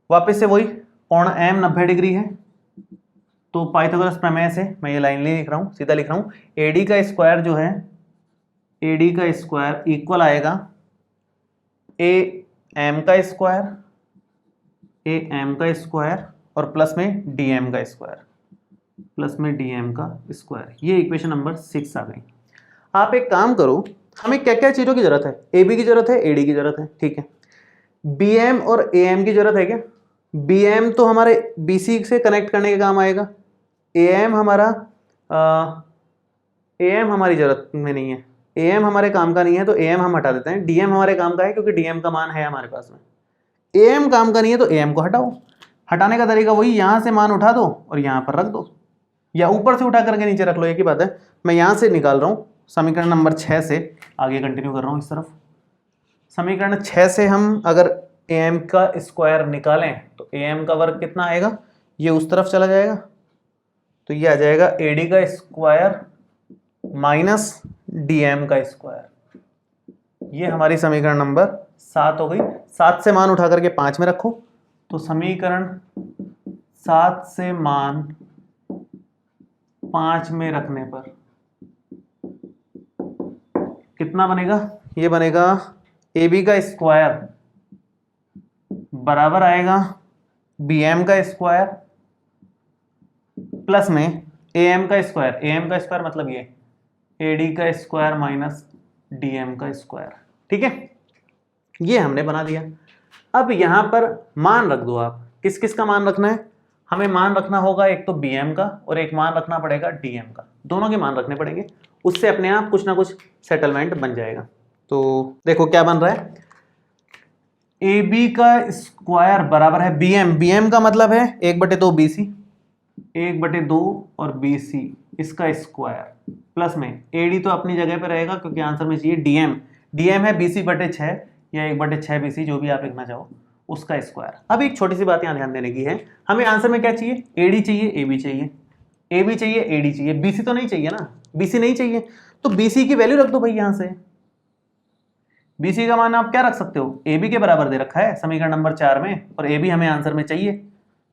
वापस से वही कोण एम 90 डिग्री है। तो पाइथागोरस प्रमेय से मैं ये लाइन नहीं लिख रहा हूं, सीधा लिख रहा हूं। एडी का स्क्वायर जो है, एडी का स्क्वायर इक्वल आएगा ए एम का स्क्वायर, ए एम का स्क्वायर और प्लस में डी एम का स्क्वायर, प्लस में डी एम का स्क्वायर। ये इक्वेशन नंबर 6 आ गई। आप एक काम करो, हमें क्या क्या चीजों की जरूरत है? ए बी की जरूरत है, एडी की जरूरत है, ठीक है। बी एम और ए एम की जरूरत है क्या? बी एम तो हमारे बी सी से कनेक्ट करने के काम आएगा। ए एम हमारा ए एम हमारी जरूरत में नहीं है, ए एम हमारे काम का नहीं है, तो ए एम हम हटा देते हैं। डी एम हमारे काम का है क्योंकि डी एम का मान है हमारे पास में। ए एम काम का नहीं है तो ए एम को हटाओ। हटाने का तरीका वही, यहां से मान उठा दो और यहां पर रख दो, या ऊपर से उठा करके नीचे रख लो, एक ही बात है। मैं यहां से निकाल रहा हूं समीकरण नंबर 6 से, आगे कंटिन्यू कर रहा हूं इस तरफ। समीकरण 6 से हम अगर ए एम का स्क्वायर निकालें तो ए एम का वर्ग कितना आएगा? ये उस तरफ चला जाएगा तो ये आ जाएगा एडी का स्क्वायर माइनस डी एम का स्क्वायर। ये हमारी समीकरण नंबर 7 हो गई। 7 से मान उठा करके 5 में रखो तो समीकरण 7 से मान 5 में रखने पर कितना बनेगा? ये बनेगा ए बी का स्क्वायर बराबर आएगा बी एम का स्क्वायर प्लस में ए एम का स्क्वायर। ए एम का स्क्वायर मतलब ये ए डी का स्क्वायर माइनस डी एम का स्क्वायर, ठीक है। ये हमने बना दिया। अब यहां पर मान रख दो आप। किस किस का मान रखना है? हमें मान रखना होगा एक तो बी एम का और एक मान रखना पड़ेगा डी एम का। दोनों के मान रखने पड़ेंगे, उससे अपने आप कुछ ना कुछ सेटलमेंट बन जाएगा। तो देखो क्या बन रहा है, ए बी का स्क्वायर बराबर है बी एम। बी एम का मतलब है 1/2 बी सी, 1/2 और बी सी इसका स्क्वायर प्लस में ए डी तो अपनी जगह पे रहेगा क्योंकि आंसर में चाहिए डी एम। डी एम है BC/6 या 1/6 BC, जो भी आप लिखना चाहो, उसका स्क्वायर। अब एक छोटी सी बात यहाँ ध्यान देने की है, हमें आंसर में क्या चाहिए? एडी चाहिए, ए बी चाहिए, ए बी चाहिए, एडी चाहिए, बीसी तो नहीं चाहिए ना। बीसी नहीं चाहिए तो बीसी की वैल्यू रख दो भाई यहां से। बीसी का मान आप क्या रख सकते हो? ए बी के बराबर दे रखा है समीकरण नंबर 4 में, और ए बी हमें आंसर में चाहिए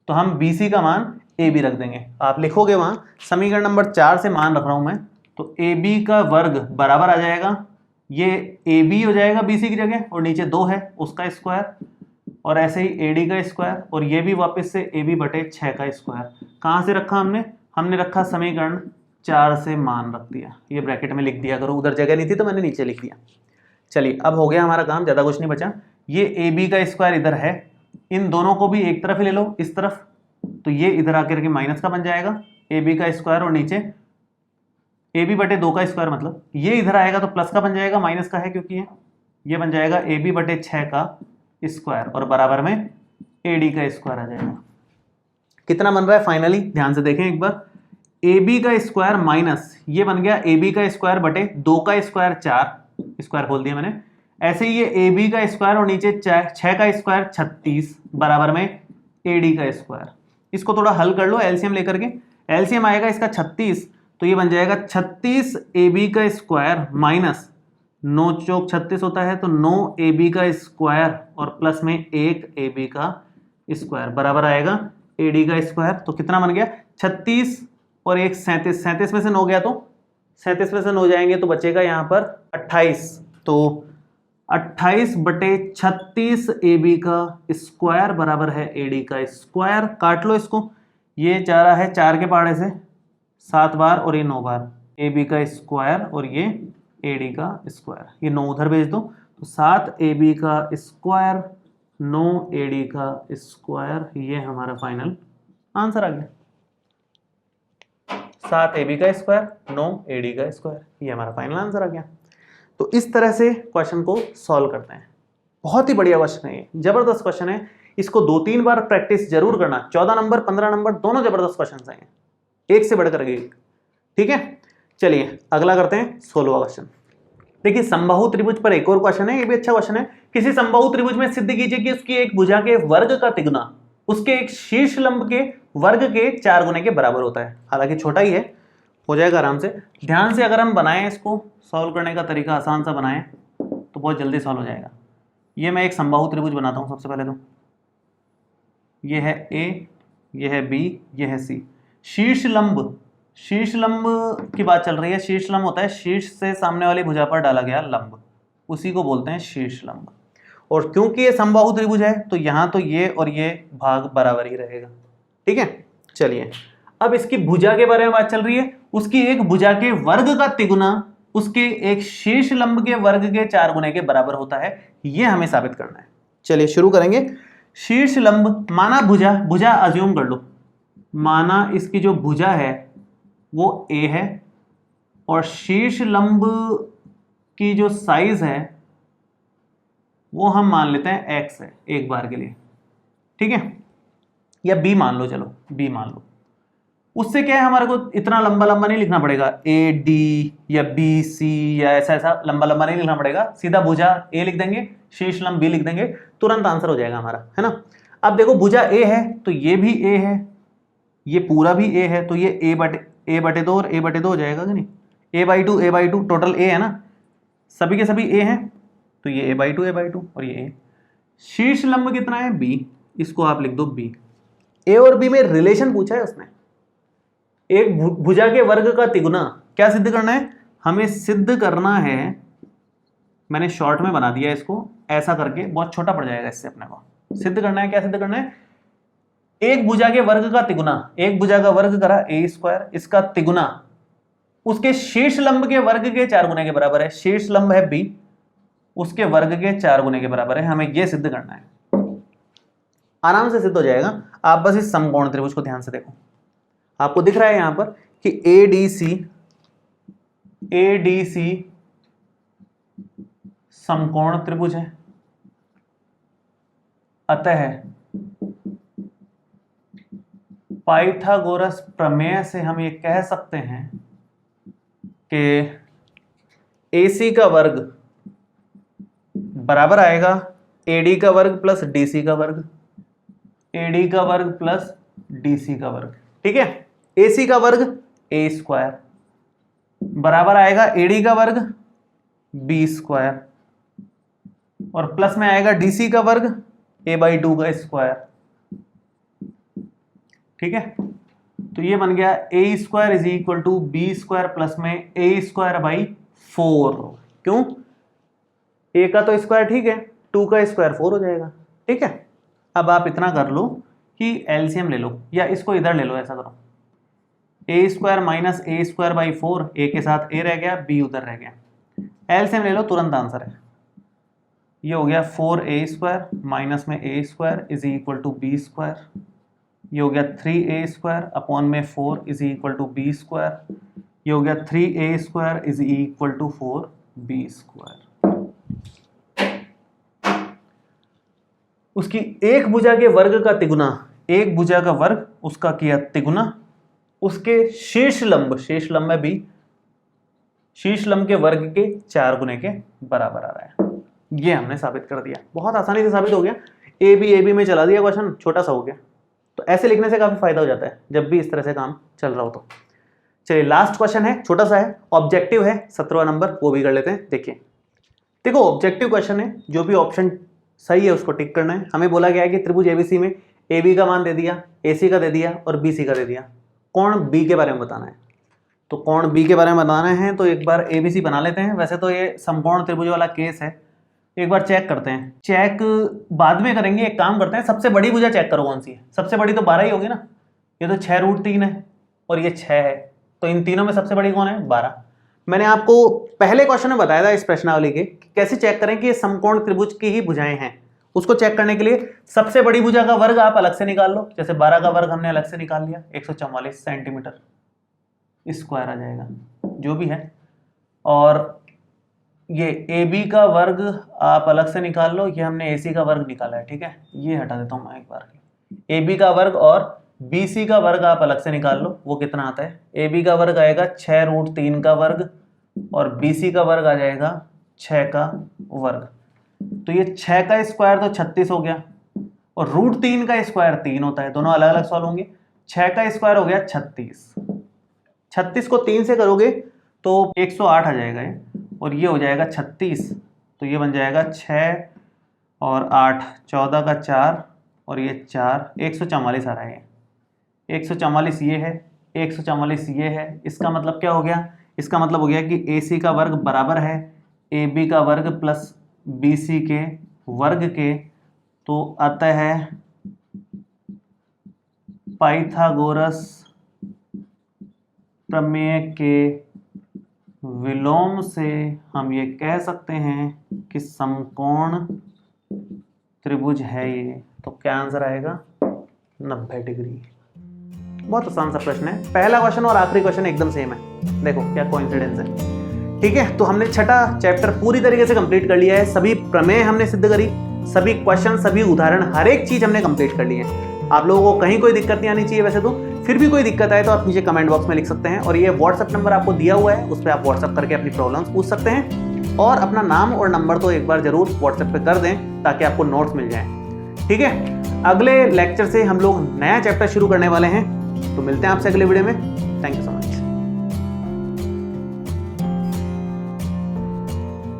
तो हम बीसी का मान ए बी रख देंगे। आप लिखोगे वहां समीकरण नंबर 4 से मान रख रहा हूं मैं, तो ए बी का वर्ग बराबर आ जाएगा, ये ए बी हो जाएगा बीसी की जगह और नीचे 2 है उसका स्क्वायर, और ऐसे ही ए डी का स्क्वायर, और ये भी वापस से ए बी बटे 6 का स्क्वायर। कहाँ से रखा हमने? हमने रखा समीकरण 4 से मान रख दिया। ये ब्रैकेट में लिख दिया करो, उधर जगह नहीं थी तो मैंने नीचे लिख दिया। चलिए अब हो गया हमारा काम, ज़्यादा कुछ नहीं बचा। ये ए बी का स्क्वायर इधर है, इन दोनों को भी एक तरफ ही ले लो इस तरफ, तो ये इधर आकर के माइनस का बन जाएगा ए बी का स्क्वायर, और नीचे ए बी बटे 2 का स्क्वायर, मतलब ये इधर आएगा तो प्लस का बन जाएगा, माइनस का है क्योंकि ये बन जाएगा ए बी बटे 6 का स्क्वायर, और बराबर में ए डी का स्क्वायर आ जाएगा। कितना बन रहा है फाइनली? ध्यान से देखें एक बार, ए बी का स्क्वायर माइनस ये बन गया ए बी का स्क्वायर बटे 2 का स्क्वायर, 4 स्क्वायर खोल दिया मैंने। ऐसे ही ये ए बी का स्क्वायर और नीचे 6 का स्क्वायर 36 बराबर में ए डी का स्क्वायर। इसको थोड़ा हल कर लो एलसीएम लेकर के। एलसीएम आएगा इसका 36, तो ये बन जाएगा 36 ए बी का स्क्वायर माइनस 9 चौक 36 होता है, तो 9 ए बी का स्क्वायर और प्लस में 1 ए बी का स्क्वायर बराबर आएगा ए डी का स्क्वायर। तो कितना बन गया? 36 और 1 37, 37 में से 9 गया तो 37 में से 9 जाएंगे तो बचेगा यहाँ पर 28, तो 28 बटे 36 ए बी का स्क्वायर बराबर है ए डी का स्क्वायर। काट लो इसको, ये जा रहा है 4 के पहाड़े से 7 बार और ये 9 बार, ए बी का स्क्वायर और ये ए डी का स्क्वायर, ये 9 उधर भेज दो, तो 7 ए बी का स्क्वायर 9 ए डी का स्क्वायर, ये हमारा फाइनल आंसर आ गया। 7 ए बी का स्क्वायर 9 ए डी का स्क्वायर, ये हमारा फाइनल आंसर आ गया। तो इस तरह से क्वेश्चन को सॉल्व करते हैं। बहुत ही बढ़िया क्वेश्चन है ये, जबरदस्त क्वेश्चन है। इसको 2-3 बार प्रैक्टिस जरूर करना। 14 नंबर 15 नंबर दोनों जबरदस्त क्वेश्चन हैं, एक से बढ़कर एक, ठीक है। चलिए अगला करते हैं 16वां क्वेश्चन। देखिए समबाहु त्रिभुज पर एक और क्वेश्चन है, ये भी अच्छा क्वेश्चन है। किसी समबाहु त्रिभुज में सिद्ध कीजिए कि उसकी एक भुजा के वर्ग का तिगुना उसके एक शीर्ष लंब के वर्ग के 4 गुने के बराबर होता है। हालांकि छोटा ही है, हो जाएगा आराम से। ध्यान से अगर हम बनाएं, इसको सॉल्व करने का तरीका आसान सा बनाएं तो बहुत जल्दी सॉल्व हो जाएगा। ये मैं एक समबाहु त्रिभुज बनाता हूं सबसे पहले तो। ये है ए, ये है बी, ये है सी। शीर्ष लंब की बात चल रही है। शीर्ष लंब होता है शीर्ष से सामने वाली भुजा पर डाला गया लंब, उसी को बोलते हैं शीर्ष लंब। और क्योंकि ये समबाहु त्रिभुज है तो यहां तो ये और ये भाग बराबर ही रहेगा। ठीक है, चलिए अब इसकी भुजा के बारे में बात चल रही है। उसकी एक भुजा के वर्ग का तिगुना उसके एक शीर्ष लंब के वर्ग के 4 गुने के बराबर होता है, ये हमें साबित करना है। चलिए शुरू करेंगे। शीर्ष लंब, माना भुजा अज्यूम कर लो, माना इसकी जो भुजा है वो ए है और शीर्ष लंब की जो साइज है वो हम मान लेते हैं एक्स है एक बार के लिए। ठीक है, या बी मान लो, चलो बी मान लो। उससे क्या है, हमारे को इतना लंबा लंबा नहीं लिखना पड़ेगा, ए डी या बी सी या ऐसा ऐसा लंबा लंबा नहीं लिखना पड़ेगा। सीधा भुजा ए लिख देंगे, शीर्ष लंब बी लिख देंगे, तुरंत आंसर हो जाएगा हमारा, है ना। अब देखो भुजा ए है तो ये भी ए है, ये पूरा भी ए है, तो ये ए बटे 2 और ए बटे 2 हो जाएगा कि नहीं। ए बाई टू टोटल ए है ना, सभी के सभी ए हैं, तो ये ए बाई टू और ये ए। शीर्ष लंब कितना है, बी, इसको आप लिख दो बी। ए और बी में रिलेशन पूछा है उसने। एक भुजा के वर्ग का तिगुना क्या सिद्ध करना है, हमें सिद्ध करना है। मैंने शॉर्ट में बना दिया इसको ऐसा करके, बहुत छोटा पड़ जाएगा इससे। अपने को सिद्ध करना है, क्या सिद्ध करना है, एक भुजा के वर्ग का तिगुना, एक भुजा का वर्ग करा ए स्क्वायर, इसका तिगुना उसके शीर्ष लंब के वर्ग के 4 गुने के बराबर है। शीर्ष लंब है बी, उसके वर्ग के 4 गुने के बराबर है, हमें यह सिद्ध करना है। आराम से सिद्ध हो जाएगा। आप बस इस समकोण त्रिभुज को ध्यान से देखो, आपको दिख रहा है यहां पर कि ADC समकोण त्रिभुज है। अतः पाइथागोरस प्रमेय से हम ये कह सकते हैं कि AC का वर्ग बराबर आएगा AD का वर्ग प्लस DC का वर्ग, AD का वर्ग प्लस DC का वर्ग। ठीक है, AC का वर्ग A स्क्वायर बराबर आएगा AD का वर्ग B स्क्वायर और प्लस में आएगा DC का वर्ग A बाई 2 का स्क्वायर। ठीक है, तो ये बन गया A square is equal to B square plus में A स्क्वायर बाई 4। क्यों, A का तो स्क्वायर ठीक है, 2 का स्क्वायर 4 हो जाएगा। ठीक है, अब आप इतना कर लो कि एलसीएम ले लो, या इसको इधर ले लो, ऐसा करो A square minus A square by 4, A के साथ A रह गया, B उधर रह गया, एलसीएम ले लो, तुरंत आंसर है। ये हो गया 4A स्क्वायर माइनस में A square is equal to B square, ये हो गया 3A स्क्वायर अपॉन में 4 is equal to B square, ये हो गया 3A square is equal to 4B square. उसकी एक भुजा के वर्ग का तिगुना, एक भुजा का वर्ग उसका किया तिगुना उसके शीर्ष लंब में भी शीर्ष लंब के वर्ग के 4 गुने के बराबर आ रहा है। ये हमने साबित कर दिया, बहुत आसानी से साबित हो गया। ए बी में चला दिया क्वेश्चन, छोटा सा हो गया। तो ऐसे लिखने से काफी फायदा हो जाता है जब भी इस तरह से काम चल रहा हो तो। चलिए लास्ट क्वेश्चन है, छोटा सा है, ऑब्जेक्टिव है, 17वां नंबर, वो भी कर लेते हैं। देखिए देखो ऑब्जेक्टिव क्वेश्चन है, जो भी ऑप्शन सही है उसको टिक करना है। हमें बोला गया है कि त्रिभुज एबीसी में AB का मान दे दिया, AC का दे दिया और BC का दे दिया, कोण B के बारे में बताना है। तो कोण B के बारे में बताना है तो एक बार ABC बना लेते हैं। वैसे तो ये समकोण त्रिभुज वाला केस है, एक बार चेक करते हैं। चेक बाद में करेंगे, एक काम करते हैं, सबसे बड़ी भुजा चेक करो कौन सी है। सबसे बड़ी तो 12 ही होगी ना, ये तो 6√3 है और ये 6 है, तो इन तीनों में सबसे बड़ी कौन है, 12। मैंने आपको पहले क्वेश्चन में बताया था इस प्रश्नावली के कैसे चेक करें कि ये समकोण त्रिभुज की ही भुजाएं हैं। उसको चेक करने के लिए सबसे बड़ी भुजा का वर्ग आप अलग से निकाल लो, जैसे 12 का वर्ग हमने अलग से निकाल लिया, 144 सेंटीमीटर स्क्वायर आ जाएगा जो भी है। और ये AB का वर्ग आप अलग से निकाल लो, ये हमने AC का वर्ग निकाला है। ठीक है, ये हटा देता हूं मैं एक बार, AB का वर्ग और BC का वर्ग आप अलग से निकाल लो, वो कितना आता है। AB का वर्ग आएगा 6√3 का वर्ग और BC का वर्ग आ जाएगा 6 का वर्ग। तो ये 6 का स्क्वायर तो 36 हो गया और √3 का स्क्वायर 3 होता है, दोनों अलग अलग सॉल्व होंगे। 6 का स्क्वायर हो गया 36, 36 को 3 से करोगे तो 108 आ जाएगा ये, और ये हो जाएगा 36, तो ये बन जाएगा 6 और 8 14 का 4 और ये 4 144 आ रहा है। 144 ये है, 144 ये है। इसका मतलब क्या हो गया, इसका मतलब हो गया कि AC का वर्ग बराबर है AB का वर्ग प्लस BC के वर्ग के। तो अतः पाइथागोरस प्रमेय के विलोम से हम ये कह सकते हैं कि समकोण त्रिभुज है ये। तो क्या आंसर आएगा, 90 डिग्री। बहुत आसान सा प्रश्न है, पहला क्वेश्चन और आखिरी क्वेश्चन एकदम सेम है, देखो क्या कोइंसिडेंस है। ठीक है, तो हमने छठा चैप्टर पूरी तरीके से कंप्लीट कर लिया है। सभी प्रमेय हमने सिद्ध करी, सभी क्वेश्चन, सभी उदाहरण, हर एक चीज हमने कंप्लीट कर ली है। आप लोगों को कहीं कोई दिक्कत नहीं आनी चाहिए। वैसे तो फिर भी कोई दिक्कत आए तो आप नीचे कमेंट बॉक्स में लिख सकते हैं, और ये व्हाट्सएप नंबर आपको दिया हुआ है, उस पर आप व्हाट्सएप करके अपनी प्रॉब्लम्स पूछ सकते हैं। और अपना नाम और नंबर तो एक बार जरूर व्हाट्सएप पे कर दें ताकि आपको नोट्स मिल जाएं। ठीक है, अगले लेक्चर से हम लोग नया चैप्टर शुरू करने वाले हैं, तो मिलते हैं आपसे अगले वीडियो में। Thank you so much.